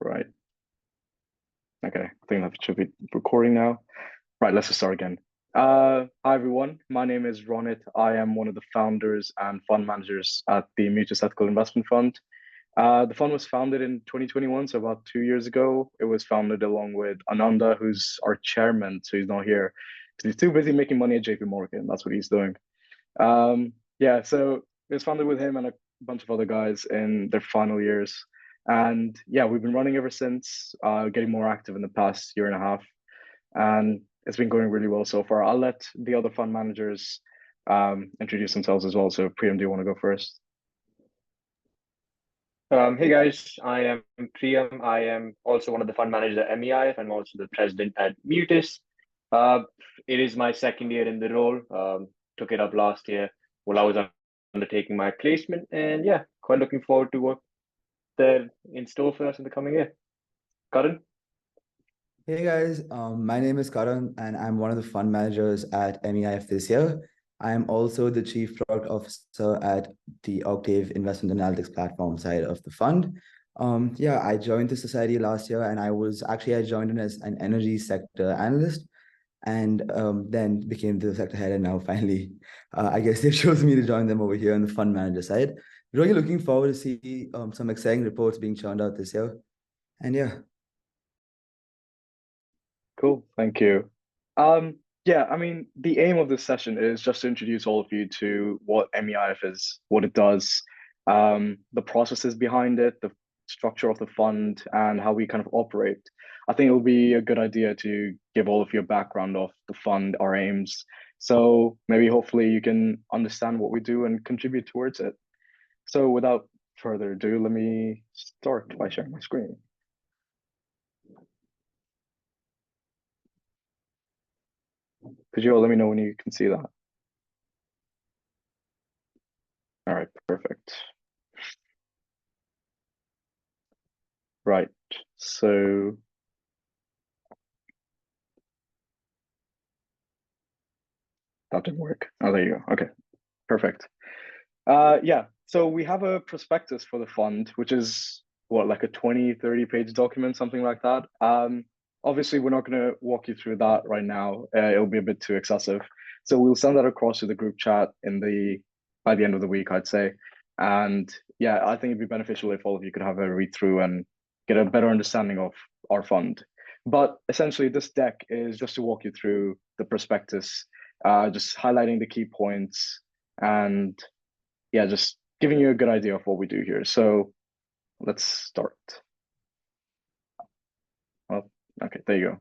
Right. Okay. I think that should be recording now. Right. Let's just start again. Hi everyone. My name is Ronit. I am one of the founders and fund managers at the MUTIS Ethical Investment Fund. The fund was founded in 2021, so about 2 years ago. It was founded along with Ananda, who's our chairman, so he's not here because he's too busy making money at JP Morgan. That's what he's doing. Yeah, so it was founded with him and a bunch of other guys in their final years. And yeah, we've been running ever since, getting more active in the past year and a half. And it's been going really well so far. I'll let the other fund managers introduce themselves as well. So Priyam, do you want to go first? Hey guys, I am Priyam. I am also one of the fund managers at MEIF. I'm also the president at MUTIS. Uh, it is my second year in the role. Took it up last year while I was undertaking my placement, and yeah, quite looking forward to what they're in store for us in the coming year. Karan? Hey guys, my name is Karan and I'm one of the fund managers at MEIF this year. I am also the Chief Product Officer at the Octave Investment Analytics platform side of the fund. Yeah, I joined the society last year and I joined in as an energy sector analyst and then became the sector head and now finally, I guess they chose me to join them over here on the fund manager side. Really looking forward to see some exciting reports being churned out this year. And yeah. Cool, thank you. Yeah, I mean, the aim of this session is just to introduce all of you to what MEIF is, what it does, the processes behind it, the structure of the fund, and how we kind of operate. I think it will be a good idea to give all of you a background of the fund, our aims. So maybe hopefully you can understand what we do and contribute towards it. So without further ado, let me start by sharing my screen. Could you all let me know when you can see that? All right, perfect. Right, so that didn't work. Oh, there you go. Okay, perfect. Yeah, so we have a prospectus for the fund, which is what, like a 20, 30 page document, something like that. Obviously, we're not going to walk you through that right now. It'll be a bit too excessive. So we'll send that across to the group chat by the end of the week, I'd say. And yeah, I think it'd be beneficial if all of you could have a read through and get a better understanding of our fund. But essentially, this deck is just to walk you through the prospectus, just highlighting the key points and yeah, just giving you a good idea of what we do here. So let's start. Well, okay, there you go.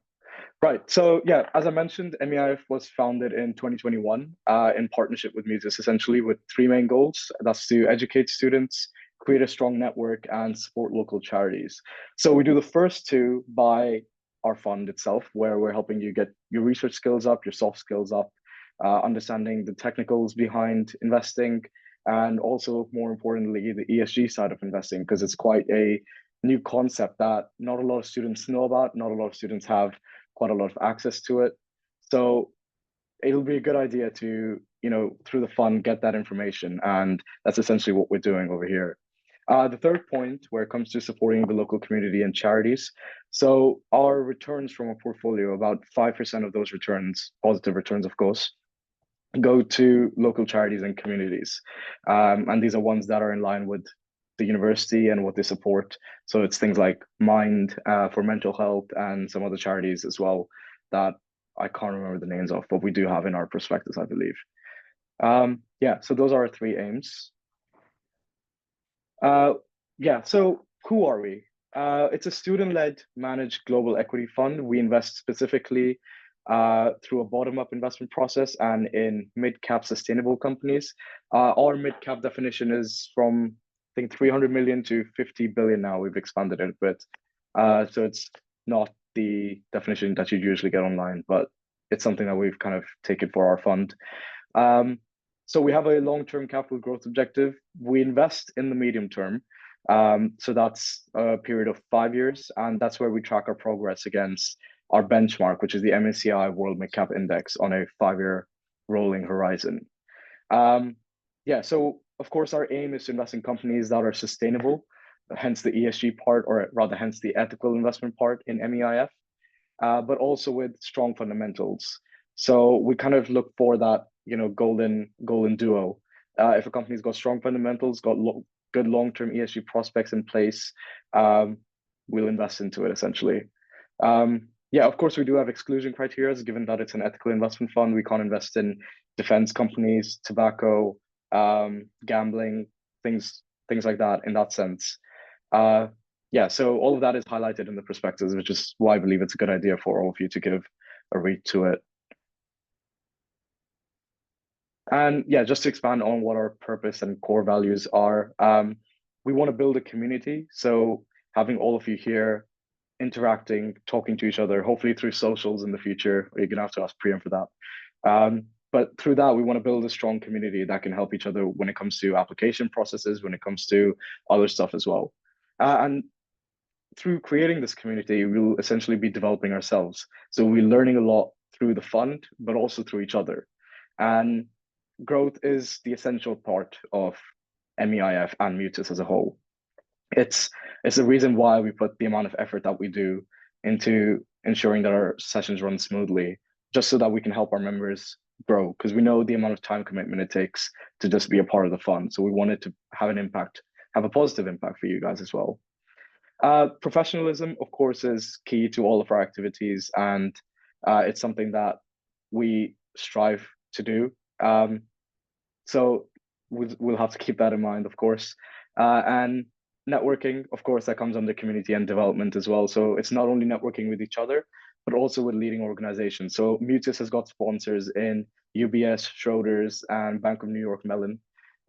Right. So yeah, as I mentioned, MEIF was founded in 2021 in partnership with MUTIS, essentially with three main goals. That's to educate students, create a strong network, and support local charities. So we do the first two by our fund itself, where we're helping you get your research skills up, your soft skills up, understanding the technicals behind investing, and also more importantly, the ESG side of investing, because it's quite a new concept that not a lot of students know about, not a lot of students have quite a lot of access to it. So it'll be a good idea to, through the fund, get that information. And that's essentially what we're doing over here. The third point, where it comes to supporting the local community and charities. So our returns from a portfolio, about 5% of those returns, positive returns, of course, go to local charities and communities. And these are ones that are in line with the university and what they support. So it's things like Mind for mental health and some other charities as well that I can't remember the names of, but we do have in our prospectus, I believe. Yeah, so those are our three aims. Yeah, so who are we? It's a student-led managed global equity fund. We invest specifically through a bottom-up investment process and in mid-cap sustainable companies. Our mid-cap definition is from, I think, 300 million to 50 billion now. We've expanded it a bit. So it's not the definition that you'd usually get online, but it's something that we've kind of taken for our fund. So we have a long-term capital growth objective. We invest in the medium term. So that's a period of 5 years, and that's where we track our progress against our benchmark, which is the MSCI World Mid Cap Index on a 5-year rolling horizon. Yeah, so of course our aim is to invest in companies that are sustainable, hence the ESG part, or rather, hence the ethical investment part in MEIF, but also with strong fundamentals. So we kind of look for that, golden duo. If a company's got strong fundamentals, got good long-term ESG prospects in place, we'll invest into it essentially. Yeah, of course, we do have exclusion criteria, given that it's an ethical investment fund. We can't invest in defense companies, tobacco, gambling, things like that in that sense. Yeah, so all of that is highlighted in the prospectus, which is why I believe it's a good idea for all of you to give a read to it. And yeah, just to expand on what our purpose and core values are, we want to build a community. So having all of you here interacting, talking to each other, hopefully through socials in the future. You're gonna have to ask Priyam for that. But through that, we want to build a strong community that can help each other when it comes to application processes, when it comes to other stuff as well. And through creating this community, we'll essentially be developing ourselves. So we're learning a lot through the fund, but also through each other. And growth is the essential part of MEIF and MUTIS as a whole. It's the reason why we put the amount of effort that we do into ensuring that our sessions run smoothly, just so that we can help our members grow, because we know the amount of time commitment it takes to just be a part of the fund. So we wanted to have an impact, have a positive impact for you guys as well. Professionalism, of course, is key to all of our activities, and it's something that we strive to do. So we'll have to keep that in mind, of course. And networking, of course, that comes under community and development as well. So it's not only networking with each other, but also with leading organizations. So MUTIS has got sponsors in UBS, Schroders, and Bank of New York Mellon.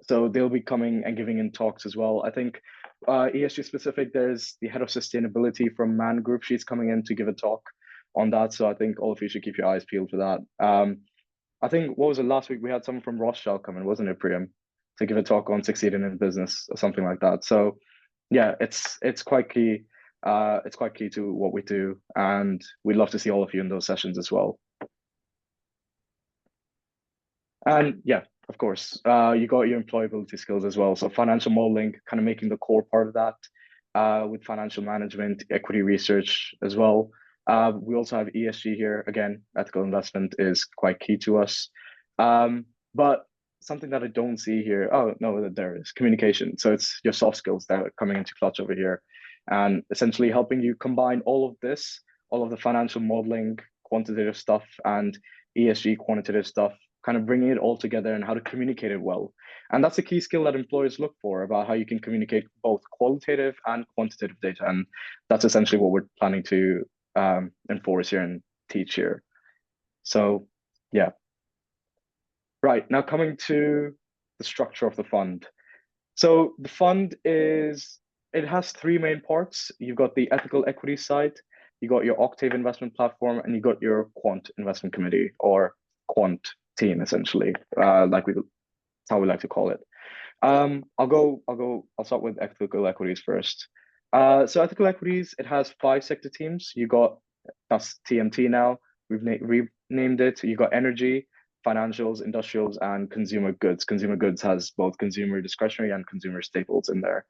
So they'll be coming and giving in talks as well. I think ESG specific, there's the head of sustainability from Man Group. She's coming in to give a talk on that. So I think all of you should keep your eyes peeled for that. I think, what was it, last week we had someone from Rothschild come in, wasn't it, Priyam, to give a talk on succeeding in business or something like that. So yeah, it's quite key. It's quite key to what we do, and we'd love to see all of you in those sessions as well. And yeah, of course, you got your employability skills as well. So financial modeling, kind of making the core part of that, with financial management, equity research as well. We also have ESG here. Again, ethical investment is quite key to us. But something that I don't see here, oh, no, there is communication. So it's your soft skills that are coming into clutch over here, and essentially helping you combine all of this, all of the financial modeling, quantitative stuff, and ESG quantitative stuff, kind of bringing it all together and how to communicate it well. And that's a key skill that employers look for, about how you can communicate both qualitative and quantitative data. And that's essentially what we're planning to enforce here and teach here. So yeah. Right, now coming to the structure of the fund. So the fund it has three main parts. You've got the ethical equity side, you got your Octave investment platform, and you got your quant investment committee, or quant team, essentially, that's how we like to call it. I'll start with ethical equities first. So ethical equities, it has 5 sector teams. That's TMT now. We've renamed it. You got energy, financials, industrials, and consumer goods. Consumer goods has both consumer discretionary and consumer staples in there.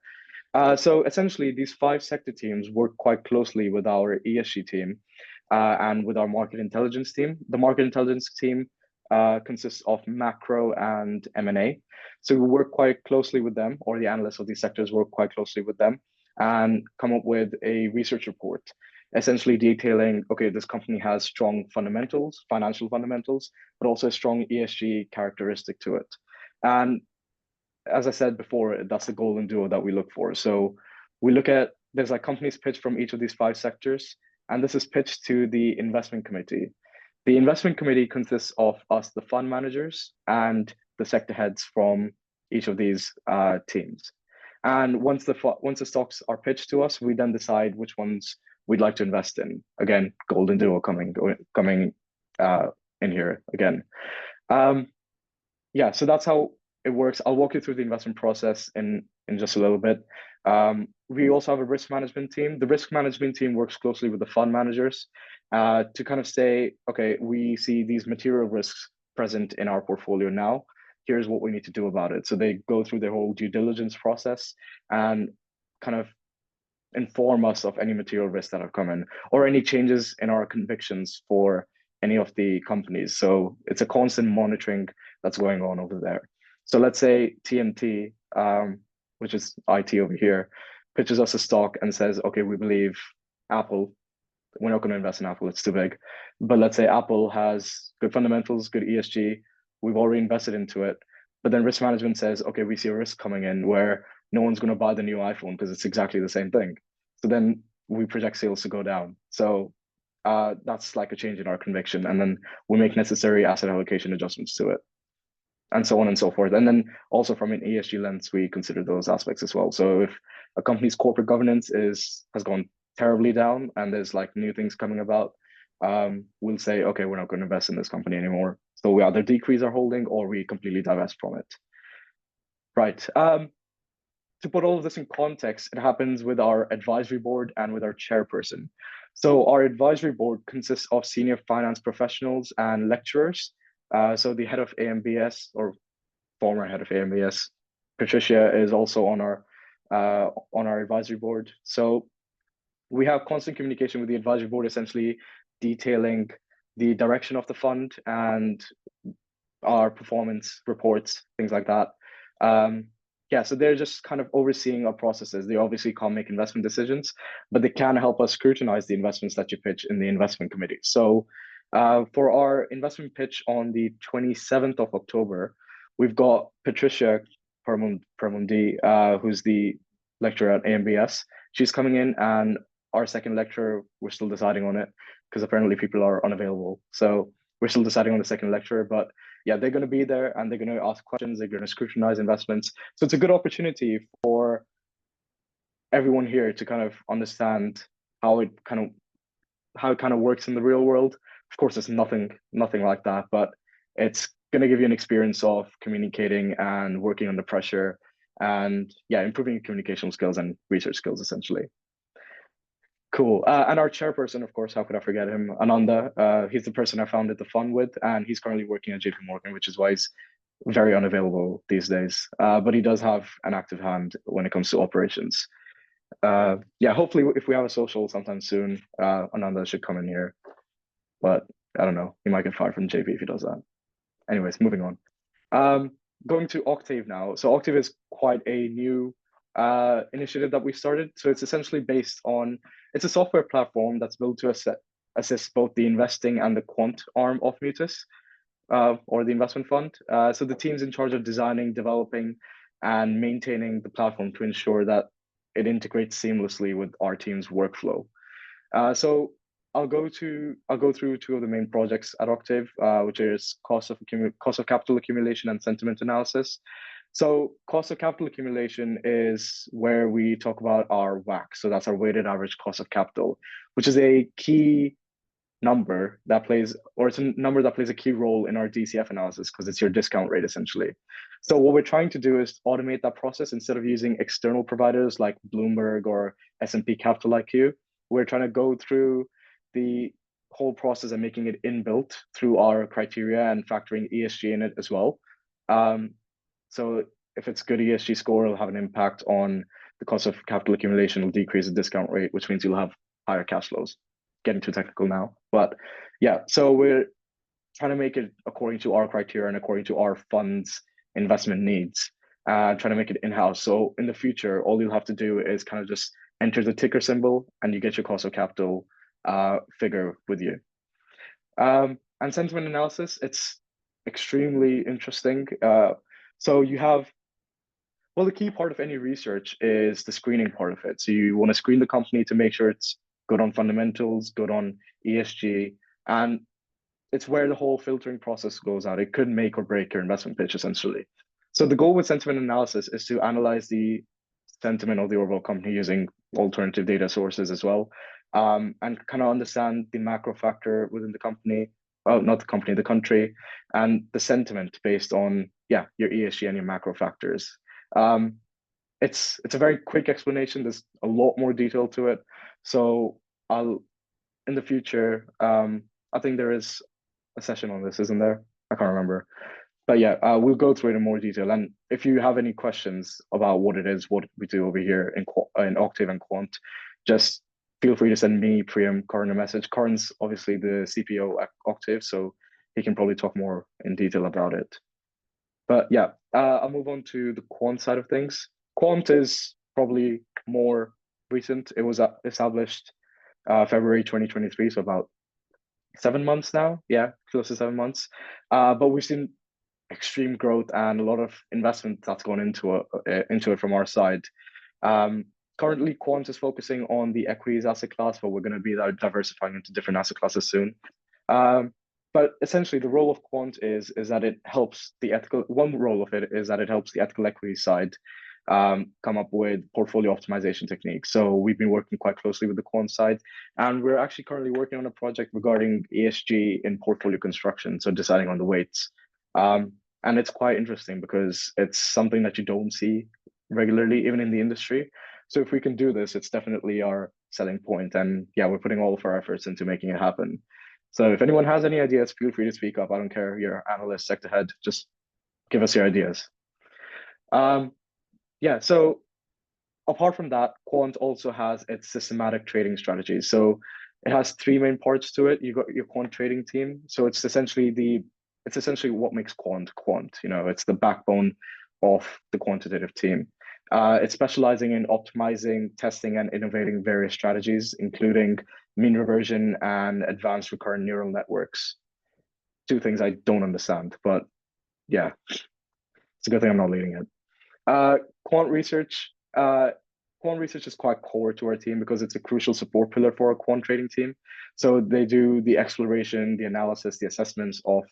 So essentially, these 5 sector teams work quite closely with our ESG team and with our market intelligence team. The market intelligence team consists of macro and M&A. So we work quite closely with them, or the analysts of these sectors work quite closely with them, and come up with a research report, essentially detailing, okay, this company has strong fundamentals, financial fundamentals, but also a strong ESG characteristic to it. And as I said before, that's the golden duo that we look for. So we look at, there's like companies pitched from each of these 5 sectors, and this is pitched to the investment committee. The investment committee consists of us, the fund managers, and the sector heads from each of these teams. And once the stocks are pitched to us, we then decide which ones we'd like to invest in. Again, golden duo coming in here again. Yeah, so that's how it works. I'll walk you through the investment process in just a little bit. We also have a risk management team. The risk management team works closely with the fund managers to kind of say, okay, we see these material risks present in our portfolio now. Here's what we need to do about it. So they go through their whole due diligence process and kind of inform us of any material risks that have come in or any changes in our convictions for any of the companies. So it's a constant monitoring that's going on over there. So let's say TMT, which is IT over here, pitches us a stock and says, okay, we believe Apple, we're not going to invest in Apple, it's too big. But let's say Apple has good fundamentals, good ESG, we've already invested into it. But then risk management says, okay, we see a risk coming in where no one's going to buy the new iPhone because it's exactly the same thing. So then we project sales to go down. So that's like a change in our conviction. And then we make necessary asset allocation adjustments to it, and so on and so forth. And then also from an ESG lens, we consider those aspects as well. So if a company's corporate governance has gone terribly down and there's like new things coming about, we'll say, okay, we're not going to invest in this company anymore. So we either decrease our holding or we completely divest from it. Right. To put all of this in context, it happens with our advisory board and with our chairperson. So our advisory board consists of senior finance professionals and lecturers. So the head of AMBS, or former head of AMBS, Patricia, is also on our advisory board. So we have constant communication with the advisory board, essentially detailing the direction of the fund and our performance reports, things like that. Yeah, so they're just kind of overseeing our processes. They obviously can't make investment decisions, but they can help us scrutinize the investments that you pitch in the investment committee. So for our investment pitch on the 27th of October, we've got Patricia Permundi, who's the lecturer at AMBS. She's coming in, and our second lecturer, we're still deciding on it because apparently people are unavailable. So we're still deciding on the second lecturer, but yeah, they're going to be there and they're going to ask questions. They're going to scrutinize investments. So it's a good opportunity for everyone here to kind of understand how it kind of works in the real world. Of course, it's nothing like that, but it's going to give you an experience of communicating and working under pressure, and yeah, improving your communication skills and research skills essentially. Cool. And our chairperson, of course, how could I forget him? Ananda. He's the person I founded the fund with, and he's currently working at JP Morgan, which is why he's very unavailable these days. But he does have an active hand when it comes to operations. Yeah, hopefully, if we have a social sometime soon, Ananda should come in here. But I don't know, he might get fired from JP if he does that. Anyways, moving on. Going to Octave now. So Octave is quite a new initiative that we started. So it's essentially based on, it's a software platform that's built to assist both the investing and the quant arm of MUTIS, or the investment fund. So the team's in charge of designing, developing, and maintaining the platform to ensure that it integrates seamlessly with our team's workflow. So I'll go through two of the main projects at Octave, which is cost of capital accumulation and sentiment analysis. So cost of capital accumulation is where we talk about our WACC. So that's our weighted average cost of capital, which is a key number that plays, or it's a number that plays a key role in our DCF analysis because it's your discount rate essentially. So what we're trying to do is automate that process. Instead of using external providers like Bloomberg or S&P Capital IQ, we're trying to go through the whole process and making it inbuilt through our criteria and factoring ESG in it as well. So if it's good ESG score, it'll have an impact on the cost of capital accumulation, will decrease the discount rate, which means you'll have higher cash flows. Getting too technical now, but yeah, so we're trying to make it according to our criteria and according to our fund's investment needs, trying to make it in-house. So in the future, all you'll have to do is kind of just enter the ticker symbol and you get your cost of capital figure with you. And sentiment analysis, it's extremely interesting. So you have, well, the key part of any research is the screening part of it. So you want to screen the company to make sure it's good on fundamentals, good on ESG, and it's where the whole filtering process goes out. It could make or break your investment pitch essentially. So the goal with sentiment analysis is to analyze the sentiment of the overall company using alternative data sources as well, and kind of understand the macro factor within the company, well, not the company, the country, and the sentiment based on, yeah, your ESG and your macro factors. It's a very quick explanation. There's a lot more detail to it. So I'll, in the future, I think there is a session on this, isn't there? I can't remember. But yeah, we'll go through it in more detail. And if you have any questions about what it is, what we do over here in Octave and Quant, just feel free to send me, Priyam, Karan a message. Karan's obviously the CPO at Octave, so he can probably talk more in detail about it. But yeah, I'll move on to the Quant side of things. Quant is probably more recent. It was established February 2023, so about 7 months now. Yeah, close to 7 months. But we've seen extreme growth and a lot of investment that's gone into it from our side. Currently, Quant is focusing on the equities asset class, but we're going to be diversifying into different asset classes soon. But essentially, the role of Quant is that it helps the ethical. One role of it is that it helps the ethical equity side come up with portfolio optimization techniques. So we've been working quite closely with the Quant side, and we're actually currently working on a project regarding ESG in portfolio construction. So deciding on the weights. And it's quite interesting because it's something that you don't see regularly, even in the industry. So if we can do this, it's definitely our selling point. And yeah, we're putting all of our efforts into making it happen. So if anyone has any ideas, feel free to speak up. I don't care. You're analyst, sector head, just give us your ideas. Yeah, so apart from that, Quant also has its systematic trading strategies. So it has three main parts to it. You got your quant trading team. So it's essentially what makes quant. You know, it's the backbone of the quantitative team. It's specializing in optimizing, testing, and innovating various strategies, including mean reversion and advanced recurrent neural networks. Two things I don't understand, but yeah, it's a good thing I'm not leading it. Quant research. Quant research is quite core to our team because it's a crucial support pillar for our quant trading team. So they do the exploration, the analysis, the assessments of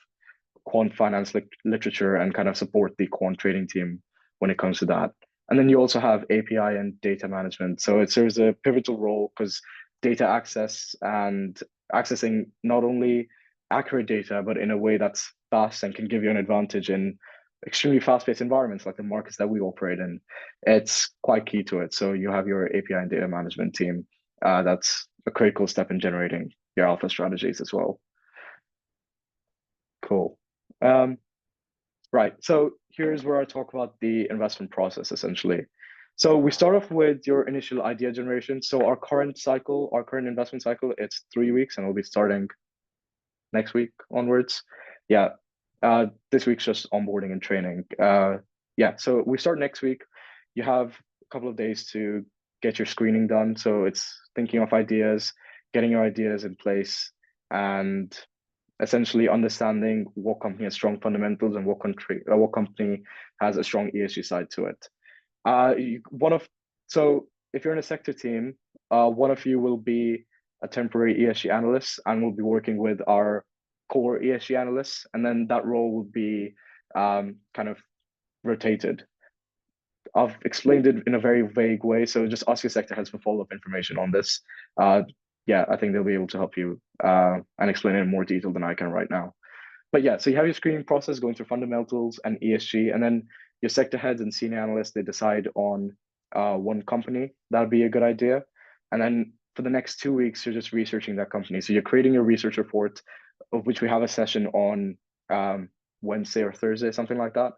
quant finance literature and kind of support the quant trading team when it comes to that. And then you also have API and data management. So it serves a pivotal role because data access and accessing not only accurate data, but in a way that's fast and can give you an advantage in extremely fast-paced environments like the markets that we operate in. It's quite key to it. So you have your API and data management team. That's a critical step in generating your alpha strategies as well. Cool. Right. So here's where I talk about the investment process, essentially. So we start off with your initial idea generation. So our current investment cycle, it's 3 weeks, and we'll be starting next week onwards. Yeah. This week's just onboarding and training. Yeah. So we start next week. You have a couple of days to get your screening done. So it's thinking of ideas, getting your ideas in place, and essentially understanding what company has strong fundamentals and what company has a strong ESG side to it. So if you're in a sector team, one of you will be a temporary ESG analyst and will be working with our core ESG analysts, and then that role will be kind of rotated. I've explained it in a very vague way, so just ask your sector heads for follow-up information on this. Yeah, I think they'll be able to help you and explain it in more detail than I can right now. But yeah, so you have your screening process going through fundamentals and ESG, and then your sector heads and senior analysts, they decide on one company. That'd be a good idea. And then for the next 2 weeks, you're just researching that company. So you're creating your research report, of which we have a session on Wednesday or Thursday, something like that.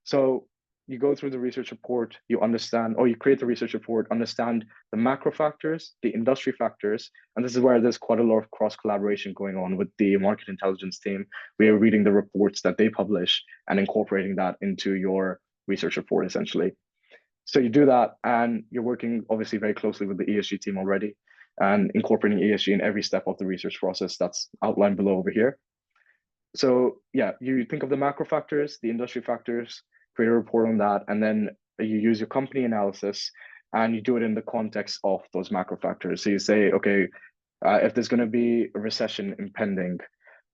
So you go through the research report, you create the research report, understand the macro factors, the industry factors, and this is where there's quite a lot of cross collaboration going on with the market intelligence team. We are reading the reports that they publish and incorporating that into your research report, essentially. So you do that, and you're working obviously very closely with the ESG team already and incorporating ESG in every step of the research process that's outlined below over here. So yeah, you think of the macro factors, the industry factors, create a report on that, and then you use your company analysis and you do it in the context of those macro factors. So you say, okay, if there's going to be a recession impending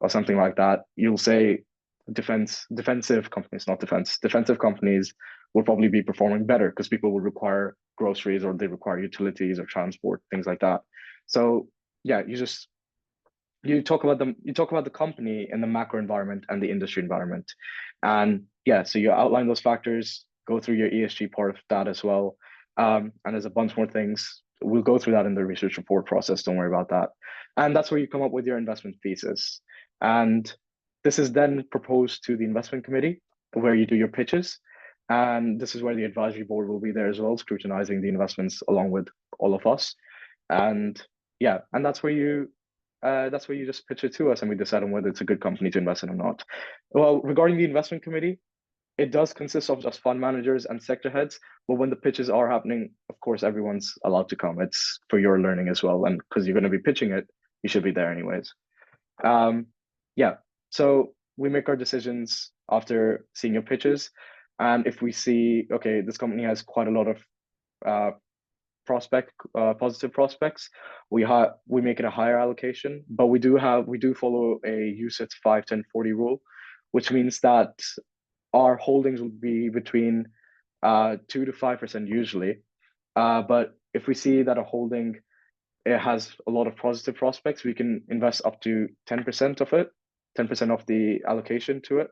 or something like that, you'll say defensive companies will probably be performing better because people will require groceries or they require utilities or transport, things like that. So yeah, you talk about the company in the macro environment and the industry environment. And yeah, so you outline those factors, go through your ESG part of that as well. And there's a bunch more things. We'll go through that in the research report process. Don't worry about that. And that's where you come up with your investment thesis. And this is then proposed to the investment committee. where you do your pitches. And this is where the advisory board will be there as well, scrutinizing the investments along with all of us. And yeah, and that's where you just pitch it to us and we decide on whether it's a good company to invest in or not. Well, regarding the investment committee, it does consist of just fund managers and sector heads, but when the pitches are happening, of course, everyone's allowed to come. It's for your learning as well. And because you're going to be pitching it, you should be there anyways. Yeah, so we make our decisions after seeing your pitches. And if we see, okay, this company has quite a lot of positive prospects, we make it a higher allocation, but we do follow a UCITS 5, 10, 40 rule, which means that our holdings will be between 2 to 5% usually. But if we see that a holding it has a lot of positive prospects, we can invest up to 10% of it, 10% of the allocation to it.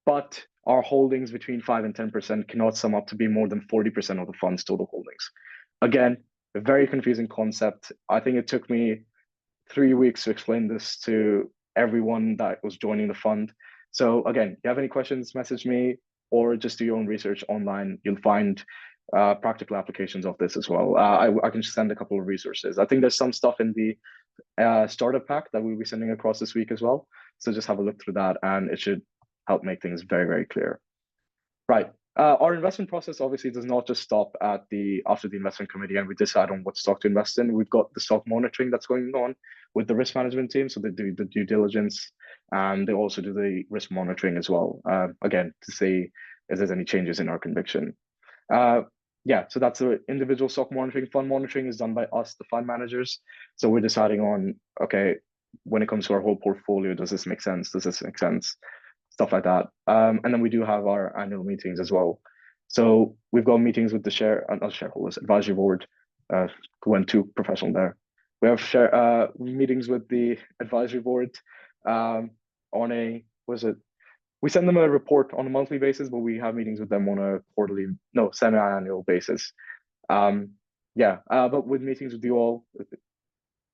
But our holdings between 5 and 10% cannot sum up to be more than 40% of the fund's total holdings. Again, a very confusing concept. I think it took me 3 weeks to explain this to everyone that was joining the fund. So again, if you have any questions, message me or just do your own research online. You'll find practical applications of this as well. I can send a couple of resources. I think there's some stuff in the startup pack that we'll be sending across this week as well. So just have a look through that and it should help make things very, very clear. Right. Our investment process obviously does not just stop at after the investment committee and we decide on what stock to invest in. We've got the stock monitoring that's going on with the risk management team. So they do the due diligence and they also do the risk monitoring as well. Again, to see if there's any changes in our conviction. Yeah, so that's the individual stock monitoring. Fund monitoring is done by us, the fund managers. So we're deciding on, okay, when it comes to our whole portfolio, does this make sense? Does this make sense? Stuff like that. And then we do have our annual meetings as well. So we've got meetings with the not shareholders, advisory board, who went too professional there. We have meetings with the advisory board on a, we send them a report on a monthly basis, but we have meetings with them on a semi-annual basis. Yeah, but with meetings with you all,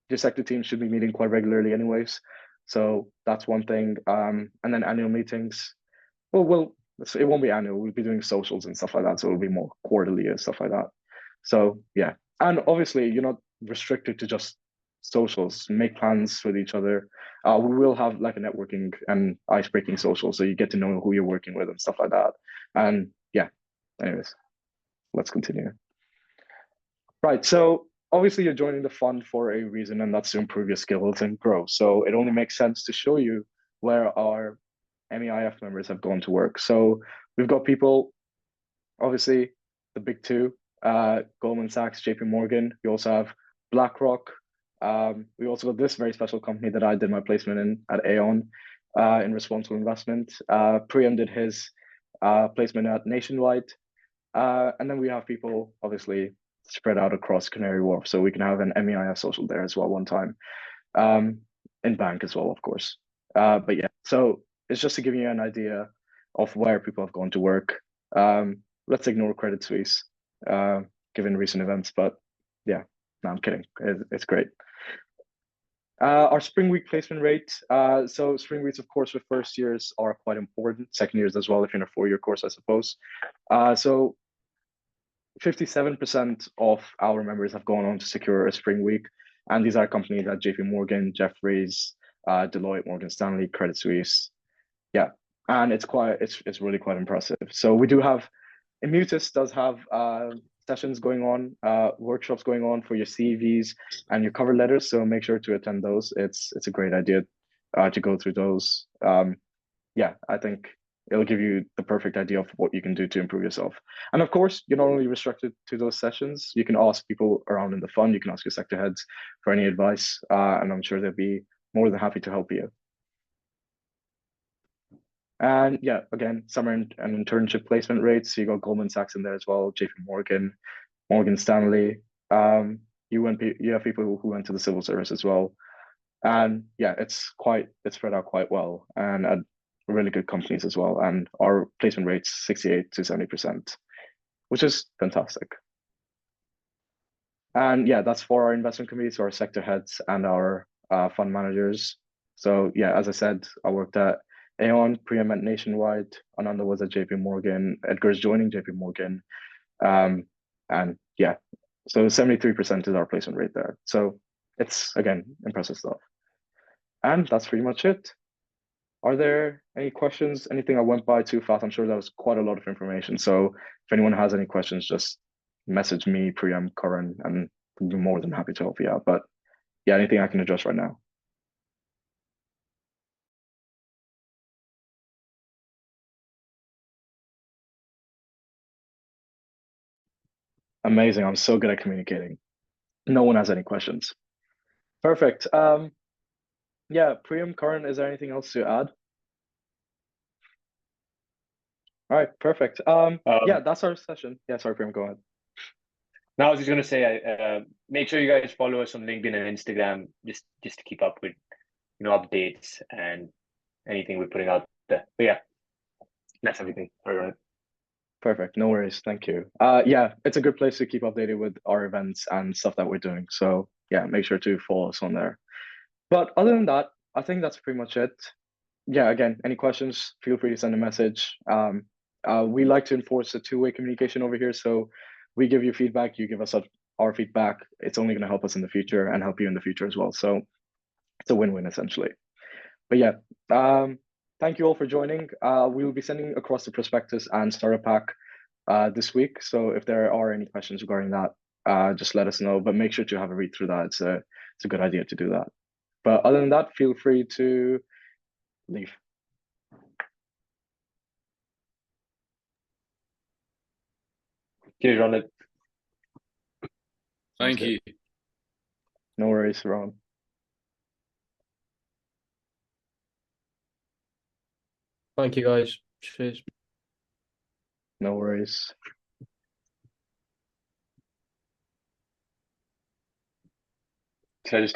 your sector team should be meeting quite regularly anyways. So that's one thing. And then annual meetings, it won't be annual. We'll be doing socials and stuff like that. So it'll be more quarterly and stuff like that. So yeah, and obviously you're not restricted to just socials. Make plans with each other. We will have like a networking and ice-breaking social, so you get to know who you're working with and stuff like that. And yeah, anyways, let's continue. Right, so obviously you're joining the fund for a reason, and that's to improve your skills and grow. So it only makes sense to show you where our MEIF members have gone to work. So we've got people, obviously the big two, Goldman Sachs, JP Morgan. We also have BlackRock. We also got this very special company that I did my placement in at Aon in responsible investment. Priyam did his placement at Nationwide. And then we have people obviously spread out across Canary Wharf. So we can have an MEIF social there as well one time. In bank as well, of course. But yeah, so it's just to give you an idea of where people have gone to work. Let's ignore Credit Suisse, given recent events. But yeah, no, I'm kidding. It's great. Our spring week placement rate. So spring weeks, of course, with first years are quite important. Second years as well, if you're in a 4-year course, I suppose. So 57% of our members have gone on to secure a spring week. And these are companies like JP Morgan, Jefferies, Deloitte, Morgan Stanley, Credit Suisse. Yeah, and it's really quite impressive. So we do have, MUTIS does have sessions going on, workshops going on for your CVs and your cover letters. So make sure to attend those. It's a great idea to go through those. Yeah, I think it'll give you the perfect idea of what you can do to improve yourself. And of course, you're not only restricted to those sessions, you can ask people around in the fund, you can ask your sector heads for any advice, and I'm sure they'll be more than happy to help you. And yeah, again, summer and internship placement rates. So you got Goldman Sachs in there as well, JP Morgan, Morgan Stanley. You have people who went to the civil service as well. And yeah, it's spread out quite well and at really good companies as well. And our placement rate's 68 to 70%, which is fantastic. And yeah, that's for our investment committees, our sector heads and our fund managers. So yeah, as I said, I worked at Aeon, Priya at Nationwide, Ananda was at JP Morgan, Edgar's joining JP Morgan. And yeah, so 73% is our placement rate there. So it's, again, impressive stuff. And that's pretty much it. Are there any questions? Anything I went by too fast? I'm sure that was quite a lot of information. So if anyone has any questions, just message me, Priyam, Karan, and I'd be more than happy to help you out. But yeah, anything I can address right now? Amazing. I'm so good at communicating. No one has any questions. Perfect. Yeah, Priyam, Karan, is there anything else to add? All right, perfect. Yeah, that's our session. Yeah, sorry, Priyam, go ahead. Now I was just going to say, make sure you guys follow us on LinkedIn and Instagram, just to keep up with, updates and anything we're putting out there. But yeah, that's everything. All right. Perfect. No worries. Thank you. Yeah, it's a good place to keep updated with our events and stuff that we're doing. So yeah, make sure to follow us on there. But other than that, I think that's pretty much it. Yeah, again, any questions, feel free to send a message. We like to enforce a two-way communication over here. So we give you feedback, you give us our feedback. It's only going to help us in the future and help you in the future as well. So it's a win-win essentially. But yeah, thank you all for joining. We will be sending across the prospectus and starter pack this week. So if there are any questions regarding that, just let us know. But make sure to have a read through that. It's a good idea to do that. But other than that, feel free to leave. Cheers, Ronald. Thank you. No worries, Ron. Thank you, guys. Cheers. No worries. Should I just